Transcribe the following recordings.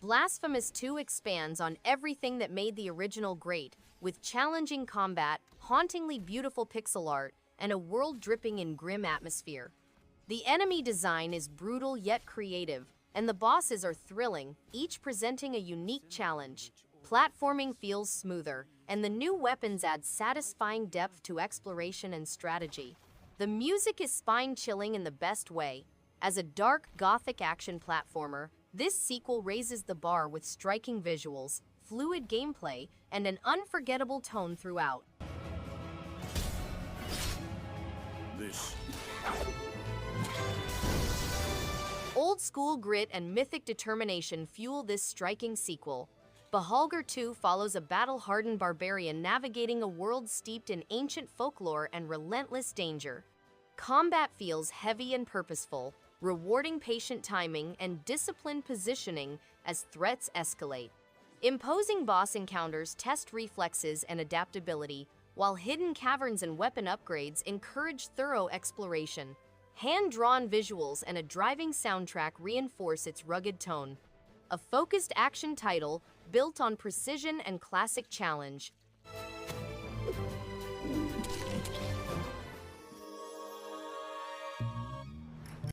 Blasphemous 2 expands on everything that made the original great, with challenging combat, hauntingly beautiful pixel art, and a world dripping in grim atmosphere. The enemy design is brutal yet creative, and the bosses are thrilling, each presenting a unique challenge. Platforming feels smoother, and the new weapons add satisfying depth to exploration and strategy. The music is spine-chilling in the best way. As a dark, gothic action platformer, this sequel raises the bar with striking visuals, fluid gameplay, and an unforgettable tone throughout. Old school grit and mythic determination fuel this striking sequel. Beholgar 2 follows a battle-hardened barbarian navigating a world steeped in ancient folklore and relentless danger. Combat feels heavy and purposeful, rewarding patient timing and disciplined positioning as threats escalate. Imposing boss encounters test reflexes and adaptability, while hidden caverns and weapon upgrades encourage thorough exploration. Hand-drawn visuals and a driving soundtrack reinforce its rugged tone. A focused action title built on precision and classic challenge.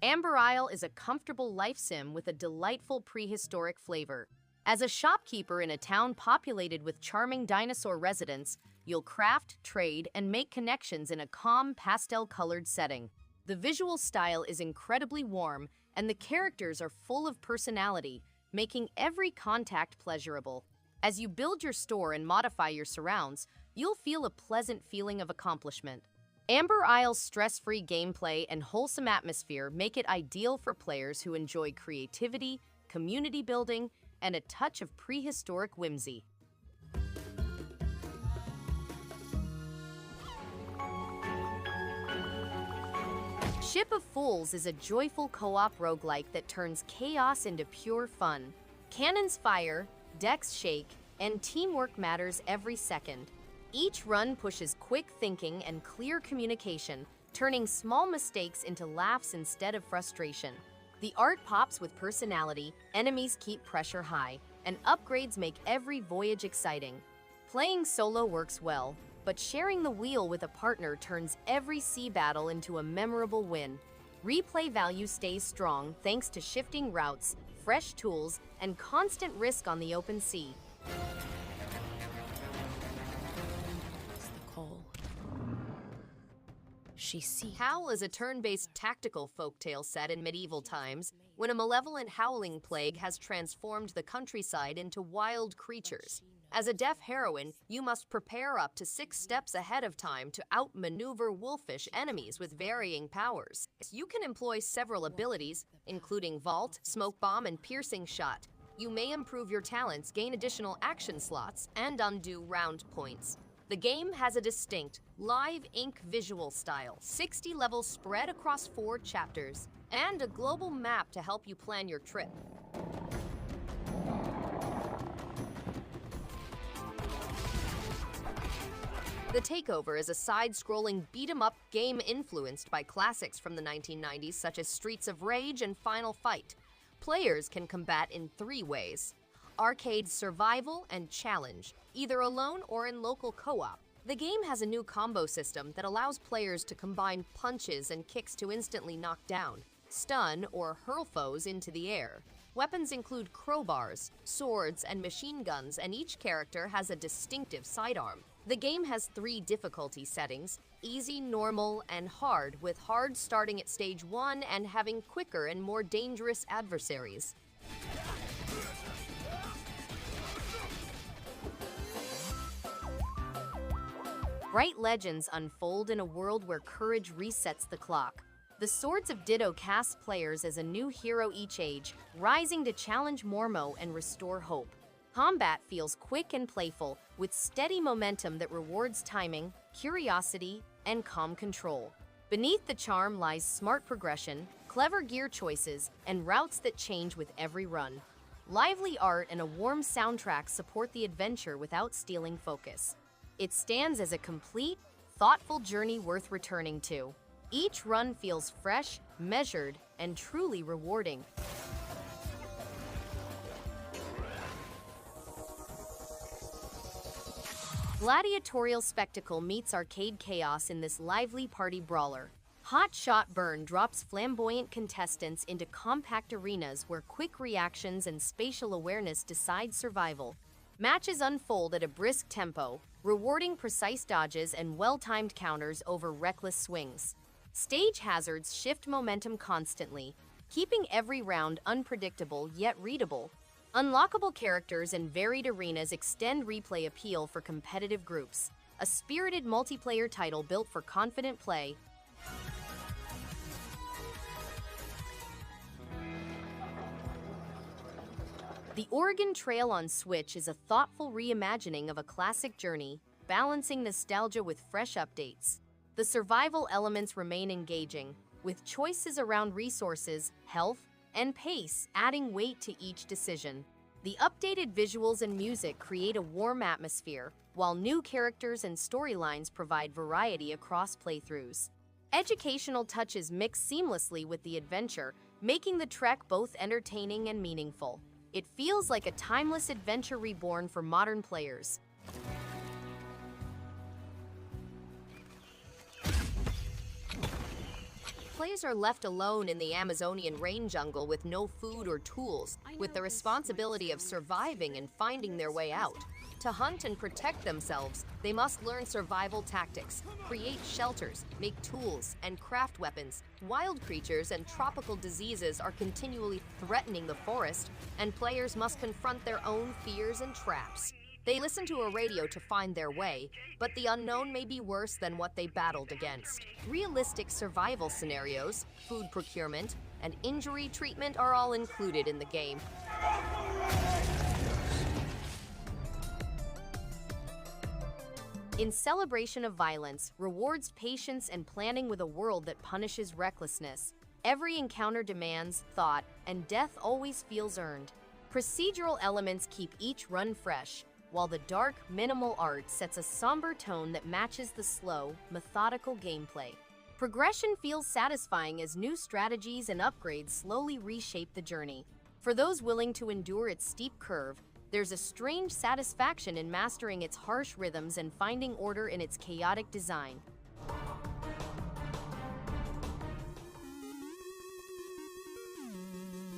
Amber Isle is a comfortable life sim with a delightful prehistoric flavor. As a shopkeeper in a town populated with charming dinosaur residents, you'll craft, trade, and make connections in a calm, pastel-colored setting. The visual style is incredibly warm, and the characters are full of personality, making every contact pleasurable. As you build your store and modify your surrounds, you'll feel a pleasant feeling of accomplishment. Amber Isle's stress-free gameplay and wholesome atmosphere make it ideal for players who enjoy creativity, community building, and a touch of prehistoric whimsy. Ship of Fools is a joyful co-op roguelike that turns chaos into pure fun. Cannons fire, decks shake, and teamwork matters every second. Each run pushes quick thinking and clear communication, turning small mistakes into laughs instead of frustration. The art pops with personality, enemies keep pressure high, and upgrades make every voyage exciting. Playing solo works well, but sharing the wheel with a partner turns every sea battle into a memorable win. Replay value stays strong thanks to shifting routes, fresh tools, and constant risk on the open sea. Howl is a turn-based tactical folktale set in medieval times, when a malevolent howling plague has transformed the countryside into wild creatures. As a deaf heroine, you must prepare up to 6 steps ahead of time to outmaneuver wolfish enemies with varying powers. You can employ several abilities, including Vault, Smoke Bomb, and Piercing Shot. You may improve your talents, gain additional action slots, and undo round points. The game has a distinct, live ink visual style, 60 levels spread across 4 chapters, and a global map to help you plan your trip. The TakeOver is a side-scrolling beat-em-up game influenced by classics from the 1990s such as Streets of Rage and Final Fight. Players can combat in 3 ways: arcade survival and challenge, either alone or in local co-op. The game has a new combo system that allows players to combine punches and kicks to instantly knock down, stun, or hurl foes into the air. Weapons include crowbars, swords, and machine guns, and each character has a distinctive sidearm. The game has 3 difficulty settings: easy, normal, and hard, with hard starting at stage 1 and having quicker and more dangerous adversaries. Bright legends unfold in a world where courage resets the clock. The Swords of Ditto cast players as a new hero each age, rising to challenge Mormo and restore hope. Combat feels quick and playful, with steady momentum that rewards timing, curiosity, and calm control. Beneath the charm lies smart progression, clever gear choices, and routes that change with every run. Lively art and a warm soundtrack support the adventure without stealing focus. It stands as a complete, thoughtful journey worth returning to. Each run feels fresh, measured, and truly rewarding. Gladiatorial spectacle meets arcade chaos in this lively party brawler. Hot Shot Burn drops flamboyant contestants into compact arenas where quick reactions and spatial awareness decide survival. Matches unfold at a brisk tempo, rewarding precise dodges and well-timed counters over reckless swings. Stage hazards shift momentum constantly, keeping every round unpredictable yet readable. Unlockable characters and varied arenas extend replay appeal for competitive groups. A spirited multiplayer title built for confident play. The Oregon Trail on Switch is a thoughtful reimagining of a classic journey, balancing nostalgia with fresh updates. The survival elements remain engaging, with choices around resources, health, and pace adding weight to each decision. The updated visuals and music create a warm atmosphere, while new characters and storylines provide variety across playthroughs. Educational touches mix seamlessly with the adventure, making the trek both entertaining and meaningful. It feels like a timeless adventure reborn for modern players. Players are left alone in the Amazonian rain jungle with no food or tools, with the responsibility of surviving and finding their way out. To hunt and protect themselves, they must learn survival tactics, create shelters, make tools, and craft weapons. Wild creatures and tropical diseases are continually threatening the forest, and players must confront their own fears and traps. They listen to a radio to find their way, but the unknown may be worse than what they battled against. Realistic survival scenarios, food procurement, and injury treatment are all included in the game. In celebration of violence, rewards patience and planning with a world that punishes recklessness. Every encounter demands thought, and death always feels earned. Procedural elements keep each run fresh, while the dark, minimal art sets a somber tone that matches the slow, methodical gameplay. Progression feels satisfying as new strategies and upgrades slowly reshape the journey. For those willing to endure its steep curve, there's a strange satisfaction in mastering its harsh rhythms and finding order in its chaotic design.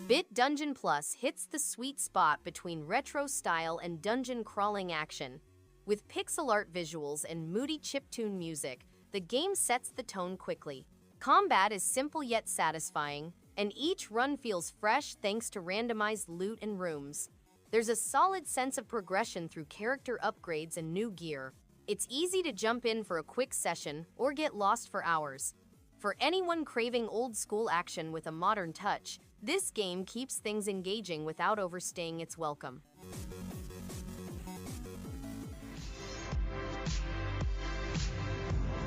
Bit Dungeon Plus hits the sweet spot between retro style and dungeon crawling action. With pixel art visuals and moody chiptune music, the game sets the tone quickly. Combat is simple yet satisfying, and each run feels fresh thanks to randomized loot and rooms. There's a solid sense of progression through character upgrades and new gear. It's easy to jump in for a quick session or get lost for hours. For anyone craving old-school action with a modern touch, this game keeps things engaging without overstaying its welcome.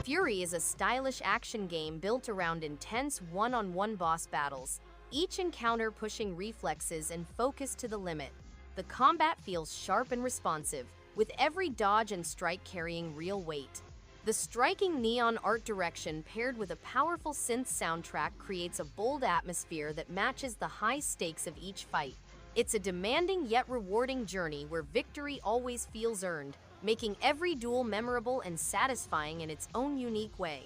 Furi is a stylish action game built around intense one-on-one boss battles, each encounter pushing reflexes and focus to the limit. The combat feels sharp and responsive, with every dodge and strike carrying real weight. The striking neon art direction paired with a powerful synth soundtrack creates a bold atmosphere that matches the high stakes of each fight. It's a demanding yet rewarding journey where victory always feels earned, making every duel memorable and satisfying in its own unique way.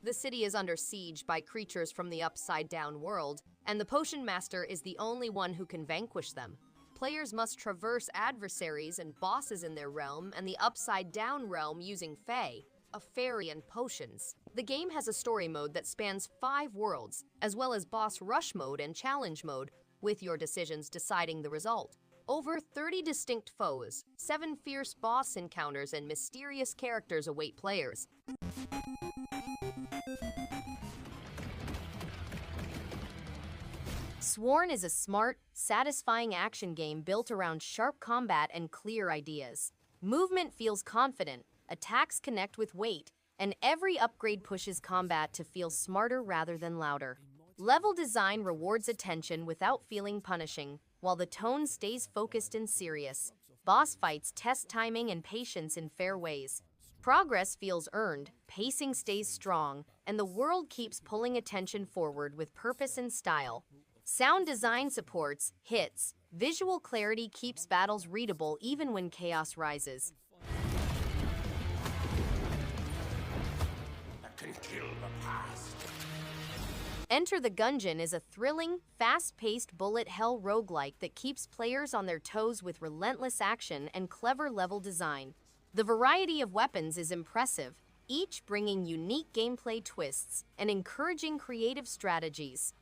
The city is under siege by creatures from the upside-down world, and the Potion Master is the only one who can vanquish them. Players must traverse adversaries and bosses in their realm and the upside-down realm using Fae, a fairy, and potions. The game has a story mode that spans 5 worlds, as well as boss rush mode and challenge mode, with your decisions deciding the result. Over 30 distinct foes, 7 fierce boss encounters, and mysterious characters await players. Sworn is a smart, satisfying action game built around sharp combat and clear ideas. Movement feels confident, attacks connect with weight, and every upgrade pushes combat to feel smarter rather than louder. Level design rewards attention without feeling punishing, while the tone stays focused and serious. Boss fights test timing and patience in fair ways. Progress feels earned, pacing stays strong, and the world keeps pulling attention forward with purpose and style. Sound design supports hits. Visual clarity keeps battles readable even when chaos rises. That can kill the past. Enter the Gungeon is a thrilling, fast-paced bullet hell roguelike that keeps players on their toes with relentless action and clever level design. The variety of weapons is impressive, each bringing unique gameplay twists and encouraging creative strategies.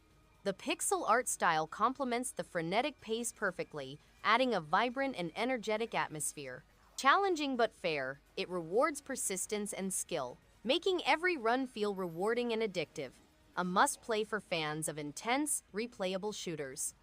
The pixel art style complements the frenetic pace perfectly, adding a vibrant and energetic atmosphere. Challenging but fair, it rewards persistence and skill, making every run feel rewarding and addictive. A must-play for fans of intense, replayable shooters.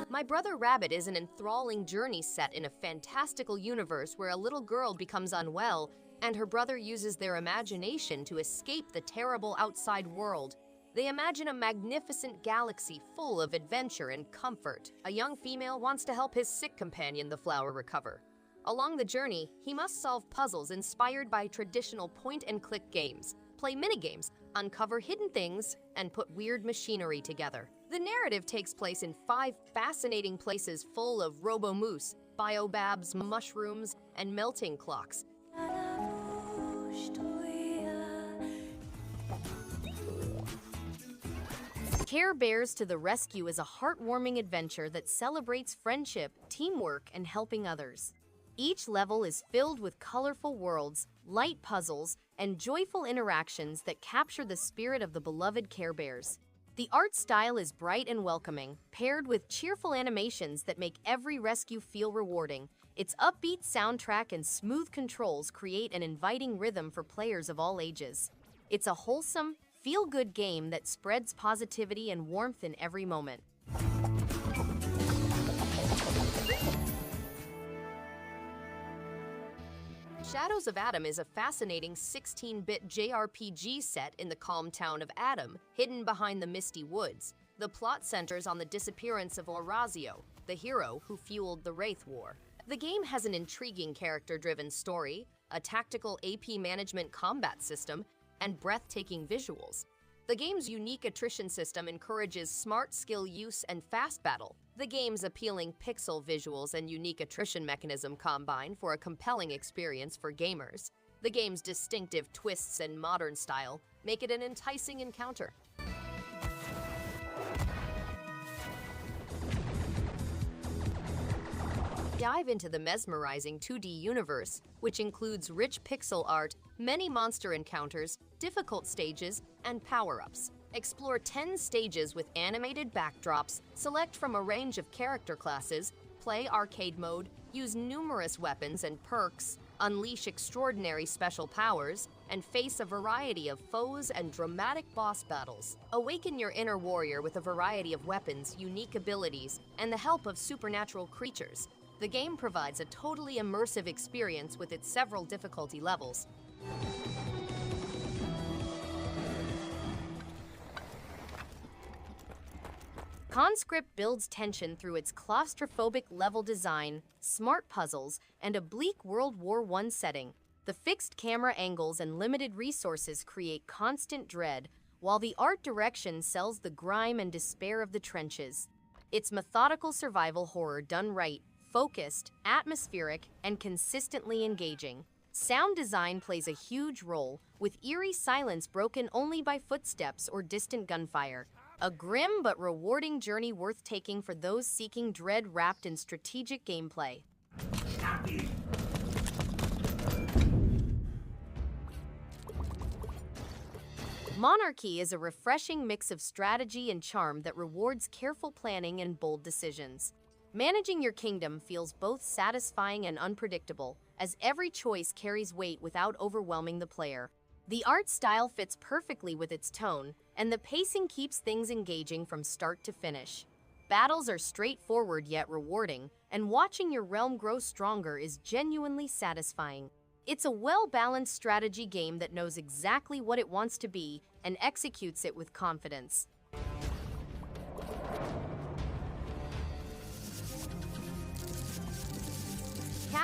My Brother Rabbit is an enthralling journey set in a fantastical universe where a little girl becomes unwell and her brother uses their imagination to escape the terrible outside world. They imagine a magnificent galaxy full of adventure and comfort. A young female wants to help his sick companion, the flower, recover. Along the journey, he must solve puzzles inspired by traditional point-and-click games, play minigames, uncover hidden things, and put weird machinery together. The narrative takes place in 5 fascinating places full of robo-moose, biobabs, mushrooms, and melting clocks. Care Bears to the Rescue is a heartwarming adventure that celebrates friendship, teamwork, and helping others. Each level is filled with colorful worlds, light puzzles, and joyful interactions that capture the spirit of the beloved Care Bears. The art style is bright and welcoming, paired with cheerful animations that make every rescue feel rewarding. Its upbeat soundtrack and smooth controls create an inviting rhythm for players of all ages. It's a wholesome, feel-good game that spreads positivity and warmth in every moment. Shadows of Adam is a fascinating 16-bit JRPG set in the calm town of Adam, hidden behind the misty woods. The plot centers on the disappearance of Orazio, the hero who fueled the Wraith War. The game has an intriguing character-driven story, a tactical AP management combat system, and breathtaking visuals. The game's unique attrition system encourages smart skill use and fast battle. The game's appealing pixel visuals and unique attrition mechanism combine for a compelling experience for gamers. The game's distinctive twists and modern style make it an enticing encounter. Dive into the mesmerizing 2D universe, which includes rich pixel art, many monster encounters, difficult stages, and power-ups. Explore 10 stages with animated backdrops, select from a range of character classes, play arcade mode, use numerous weapons and perks, unleash extraordinary special powers, and face a variety of foes and dramatic boss battles. Awaken your inner warrior with a variety of weapons, unique abilities, and the help of supernatural creatures. The game provides a totally immersive experience with its several difficulty levels. CONSCRIPT builds tension through its claustrophobic level design, smart puzzles, and a bleak World War I setting. The fixed camera angles and limited resources create constant dread, while the art direction sells the grime and despair of the trenches. It's methodical survival horror done right, focused, atmospheric, and consistently engaging. Sound design plays a huge role, with eerie silence broken only by footsteps or distant gunfire. A grim but rewarding journey worth taking for those seeking dread wrapped in strategic gameplay. Monarchy is a refreshing mix of strategy and charm that rewards careful planning and bold decisions. Managing your kingdom feels both satisfying and unpredictable, as every choice carries weight without overwhelming the player. The art style fits perfectly with its tone, and the pacing keeps things engaging from start to finish. Battles are straightforward yet rewarding, and watching your realm grow stronger is genuinely satisfying. It's a well-balanced strategy game that knows exactly what it wants to be and executes it with confidence.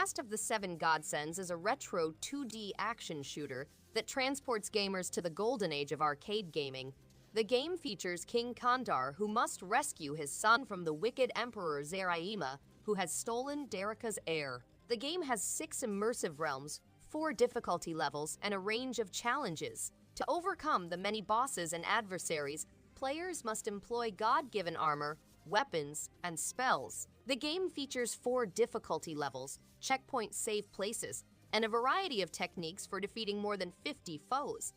Cast of the Seven Godsends is a retro 2D action shooter that transports gamers to the golden age of arcade gaming. The game features King Kandar, who must rescue his son from the wicked Emperor Zeraima, who has stolen Darika's heir. The game has 6 immersive realms, 4 difficulty levels, and a range of challenges. To overcome the many bosses and adversaries, players must employ God-given armor, weapons, and spells. The game features 4 difficulty levels, checkpoint save places, and a variety of techniques for defeating more than 50 foes.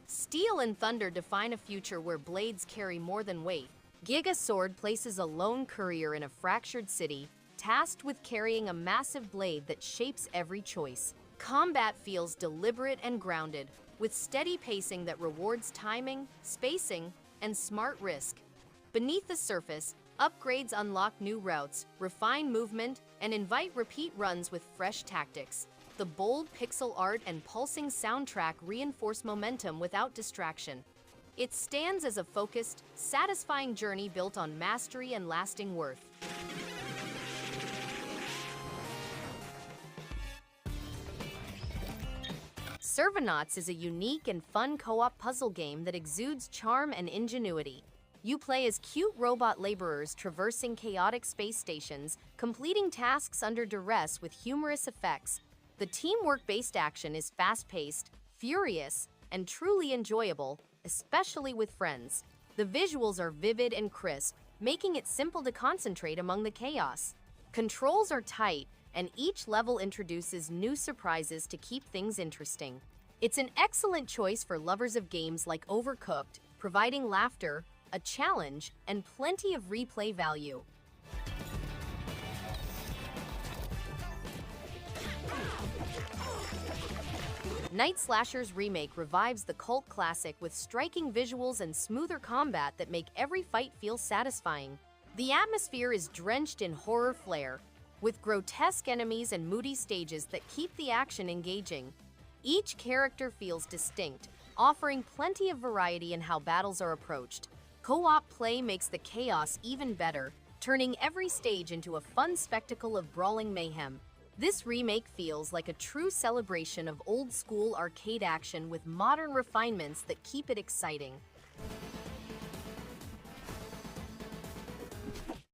Steel and Thunder define a future where blades carry more than weight. GIGASWORD places a lone courier in a fractured city, tasked with carrying a massive blade that shapes every choice. Combat feels deliberate and grounded, with steady pacing that rewards timing, spacing, and smart risk. Beneath the surface, upgrades unlock new routes, refine movement, and invite repeat runs with fresh tactics. The bold pixel art and pulsing soundtrack reinforce momentum without distraction. It stands as a focused, satisfying journey built on mastery and lasting worth. Servonauts is a unique and fun co-op puzzle game that exudes charm and ingenuity. You play as cute robot laborers traversing chaotic space stations, completing tasks under duress with humorous effects. The teamwork-based action is fast-paced, furious, and truly enjoyable, especially with friends. The visuals are vivid and crisp, making it simple to concentrate among the chaos. Controls are tight, and each level introduces new surprises to keep things interesting. It's an excellent choice for lovers of games like Overcooked, providing laughter, a challenge, and plenty of replay value. Night Slasher's Remake revives the cult classic with striking visuals and smoother combat that make every fight feel satisfying. The atmosphere is drenched in horror flair, with grotesque enemies and moody stages that keep the action engaging. Each character feels distinct, offering plenty of variety in how battles are approached. Co-op play makes the chaos even better, turning every stage into a fun spectacle of brawling mayhem. This remake feels like a true celebration of old-school arcade action with modern refinements that keep it exciting.